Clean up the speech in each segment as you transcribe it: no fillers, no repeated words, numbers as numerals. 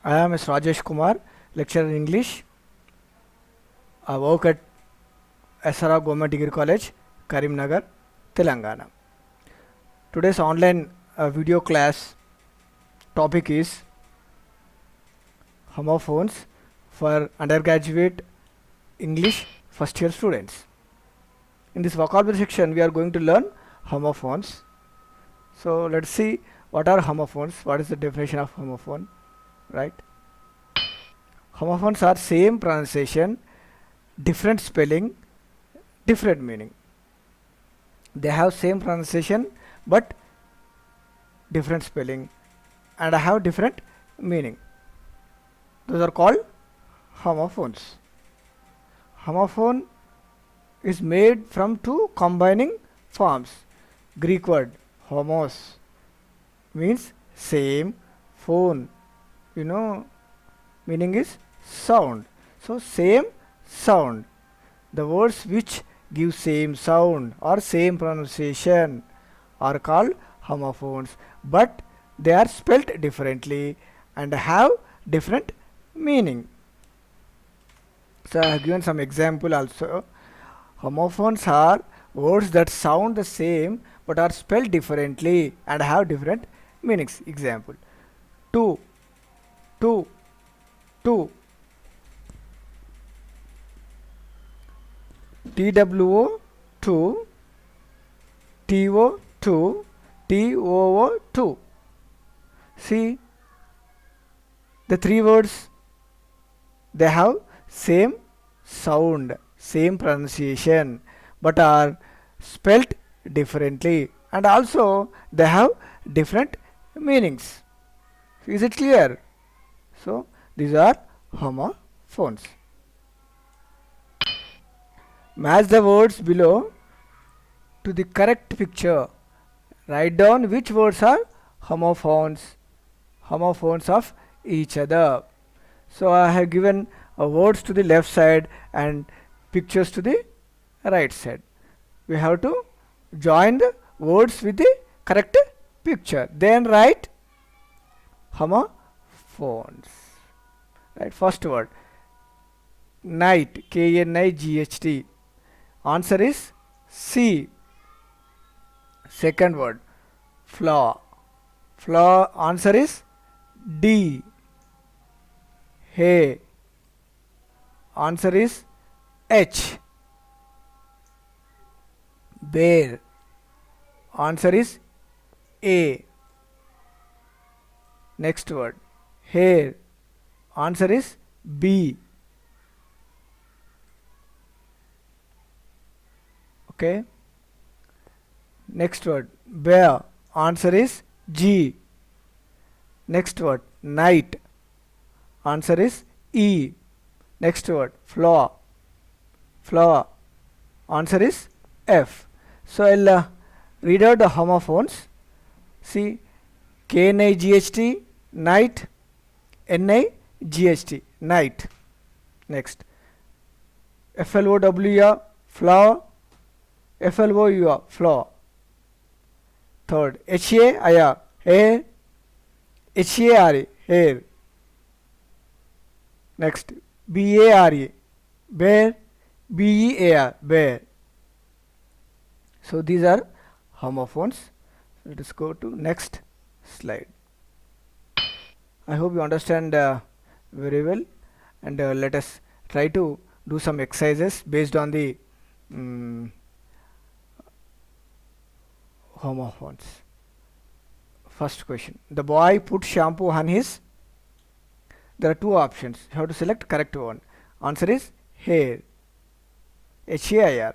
I am Mr. Rajesh Kumar, lecturer in English. I work at SRR Government Degree College, Karimnagar, Telangana. Today's online video class topic is homophones for undergraduate English first year students. In this vocabulary section, we are going to learn homophones. So let's see what are homophones, what is the definition of homophone, right? Homophones are same pronunciation, different spelling, different meaning. They have same pronunciation but different spelling and have different meaning. Those are called homophones. Homophone is made from two combining forms. Greek word homos means same, phone, meaning is sound. So same sound. The words which give same sound or same pronunciation are called homophones, but they are spelt differently and have different meaning. So I have given some example also. Homophones are words that sound the same but are spelled differently and have different meanings. Example: two, two, two. TWO, two, TO, two, TOO, two. See, the three words, they have same sound, same pronunciation, but are spelt differently, and also they have different meanings. Is it clear? So these are homophones. Match the words below to the correct picture. Write down which words are homophones of each other. So I have given words to the left side and pictures to the right side. We have to join the words with the correct picture. Then write homophones. Right, first word night, KNIGHT. Answer is C. Second word flaw. Answer is D. Hay. Answer is H. Bear. Answer is A. Next word hair. Answer is B. Okay. Next word bear. Answer is G. Next word night. Answer is E. Next word flower. Answer is F. So I'll read out the homophones. See, KNIGHT night, NIGHT night. Next FLOWER flower, FLOUR flower. Third HAIR hair, HARE hair. Next BARE bear, BEAR bear. So these are homophones. Let us go to next slide. I hope you understand very well, and let us try to do some exercises based on the homophones. First question: the boy put shampoo on his. There are two options. You have to select correct one. Answer is hair. HAIR.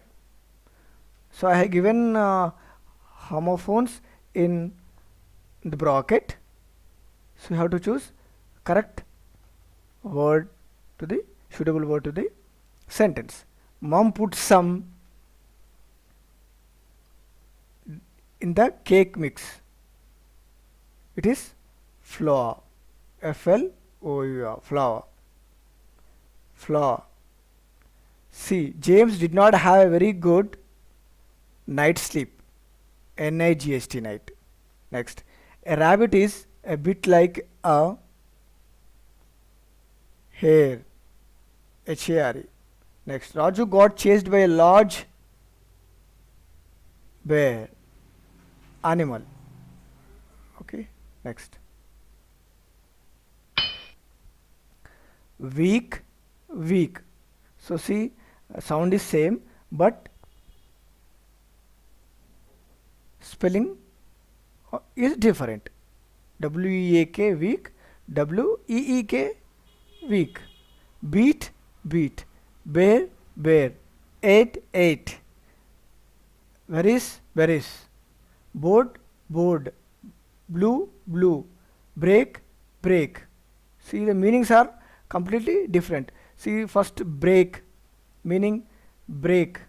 So I have given homophones in the bracket. So you have to choose correct word to the suitable word to the sentence. Mom put some in the cake mix. It is flour. FLOUR flour. C. James did not have a very good night sleep. NIGHT night. Next, a rabbit is a bit like a hare, H-A-R-E. Next, Raju got chased by a large bear, animal. Okay, next. Weak, weak. So see, sound is same, but spelling is different. W-E-A-K, weak. W-E-E-K, weak. Beat, beat. Bear, bear. Eight, eight. Berries, berries. Board, board. Blue, blue. Break, break. See, the meanings are completely different. See, first break, meaning break.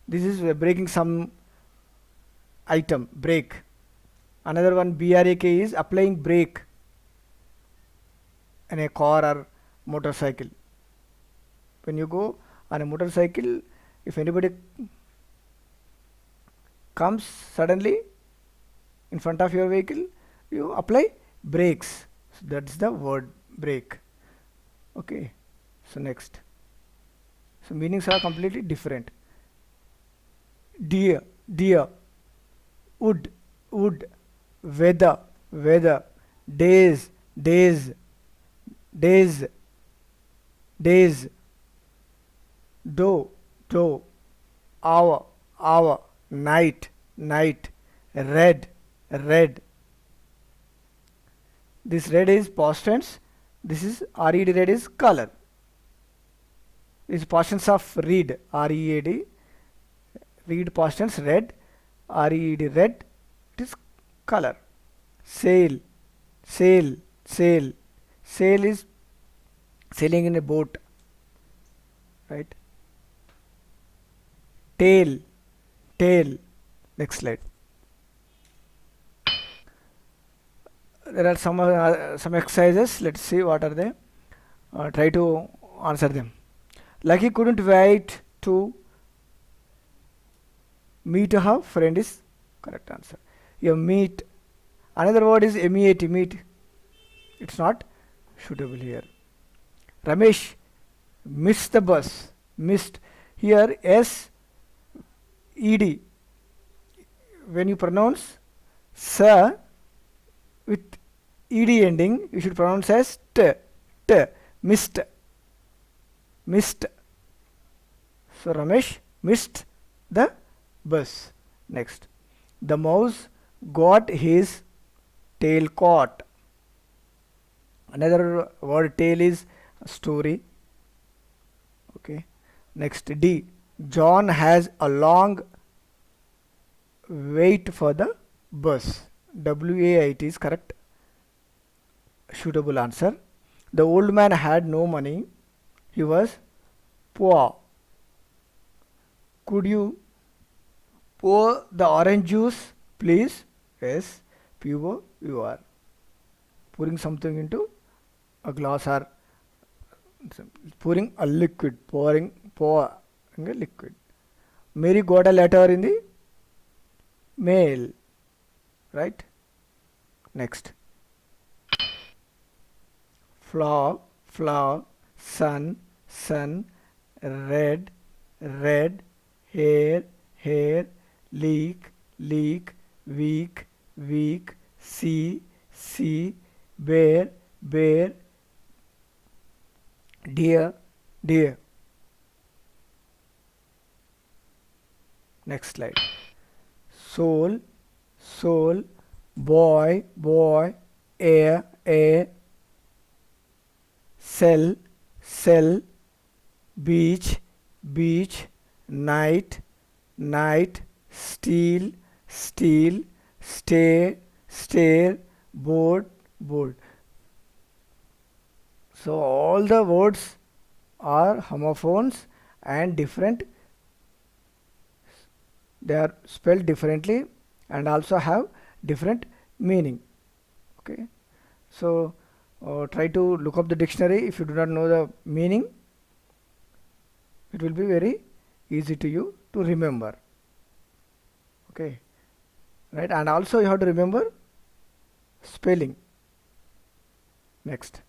This is breaking some item, break. Another one, B-R-A-K, is applying brake in a car or motorcycle. When you go on a motorcycle, if anybody comes suddenly in front of your vehicle, you apply brakes. So that's the word brake. Okay, so next. So meanings are completely different. Deer, deer. Wood, wood. Weather, weather. Days, days. Days, days. Doe, doe. Hour, hour. Night, night. Red, red. This red is past tense. This is red, red is color. This is past tense of read, R-E-A-D. Read past tense, red, R-E-D, red. It is color. Sail, sail, sail. Sail is sailing in a boat, right? Tail, tail. Next slide. There are some exercises. Let's see what are they. Try to answer them. Lucky couldn't wait to meet her friend is correct answer. You meet. Another word is meet, meet. It's not suitable here. Ramesh missed the bus. Missed. Here S ed. When you pronounce sir with ed ending, you should pronounce as t. T. Missed. Missed. So Ramesh missed the bus. Next. The mouse got his tail caught. Another word tail is story. Okay. Next D. John has a long wait for the bus. W-A-I-T is correct. Suitable answer. The old man had no money. He was poor. Could you pour the orange juice, please? Yes. P-O-U-R. Pouring something into a glass or pouring a liquid. Pouring a liquid. Mary got a letter in the mail. Right? Next. Flower, flower. Sun, sun. Red, red. Hair, hair. Leak, leak. Week, week. See, see. Bear, bear. Deer, deer. Next slide. Soul, soul. Boy, boy. Air, air. Cell, cell. Beach, beach. Night, night. Steel, steel. Stare, stare. Board, board. So all the words are homophones and different. They are spelled differently and also have different meaning. Okay. So try to look up the dictionary. If you do not know the meaning, it will be very easy to you to remember. Okay. Right. And also you have to remember spelling. Next.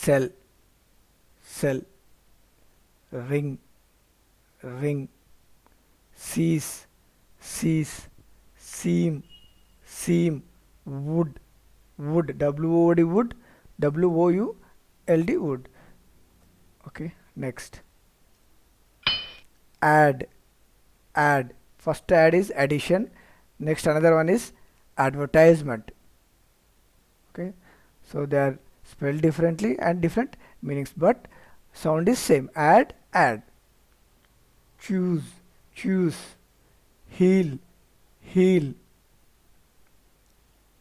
cell, cell, ring, ring, cease, cease, seam, seam, wood, wood, wood, wood, would, wood. Okay, next. Add, add. First add is addition. Next another one is advertisement. Okay, so they are spelled differently and different meanings, but sound is same. Add, add. Choose, choose. Heal, heal.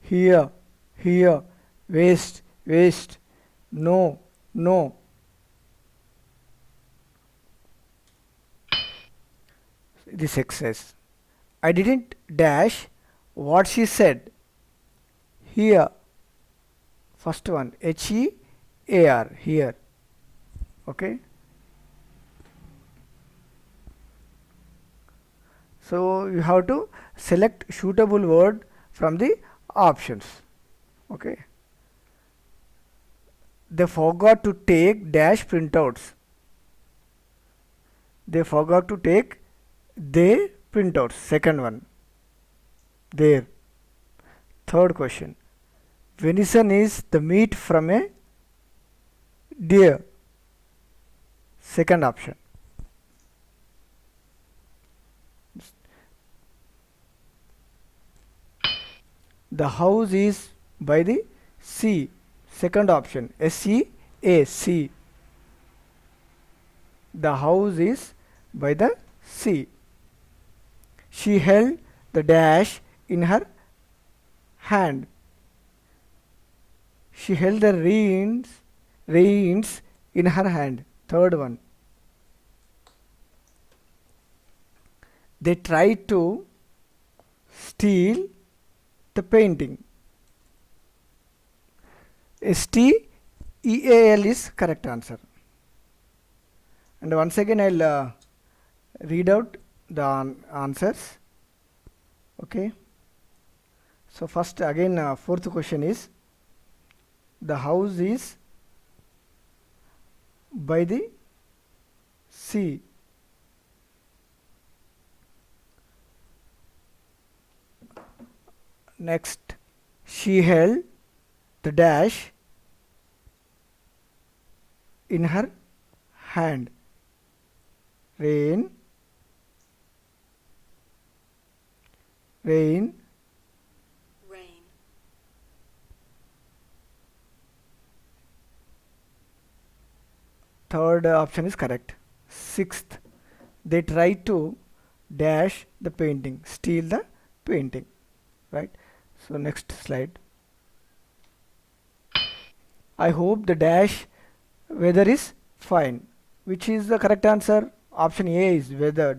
Here, here. Waste, waste. No, no. This exercise. I didn't dash what she said. Here. First one, HEAR, here. Okay. So you have to select suitable word from the options. Okay. They forgot to take dash printouts. They forgot to take their printouts. Second one. There. Third question. Venison is the meat from a deer. Second option. The house is by the sea. Second option. SEAC. The house is by the sea. She held the dash in her hand. She held the reins in her hand. Third one. They tried to steal the painting. STEAL is correct answer. And once again I'll read out the answers. Okay. So first again fourth question is, the house is by the sea. Next, she held the dash in her hand. Rain, rain, rain, third option is correct. Sixth, they tried to dash the painting, steal the painting, right? So next slide. I hope the dash weather is fine. Which is the correct answer? Option A is weather.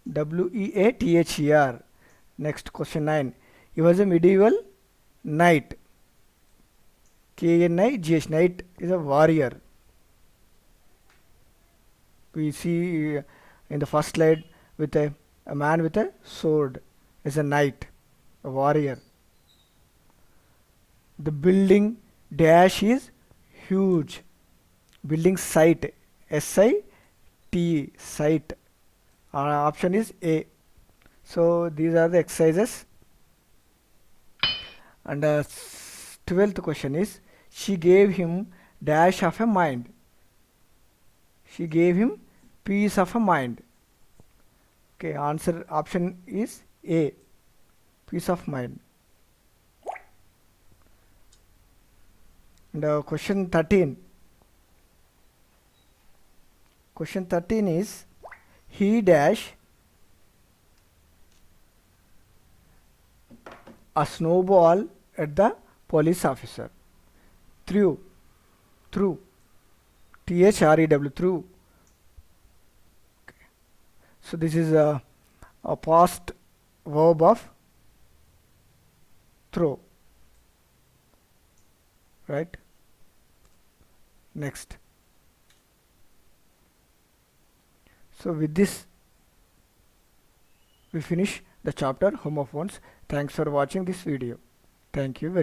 WEATHER. Next question 9. It was a medieval knight. KNIGH. Knight is a warrior. We see in the first slide with a man with a sword is a knight, a warrior. The building dash is huge. Building site, SIT, site. Option is A. So these are the exercises. And 12th question is, she gave him dash of a mind. She gave him peace of a mind. Okay, answer option is A, peace of mind. And question 13. Question 13 is, he dash a snowball at the police officer. Threw, threw, THREW, threw. Okay. So this is a past verb of throw, right? Next. So with this we finish the chapter homophones. Thanks for watching this video. Thank you very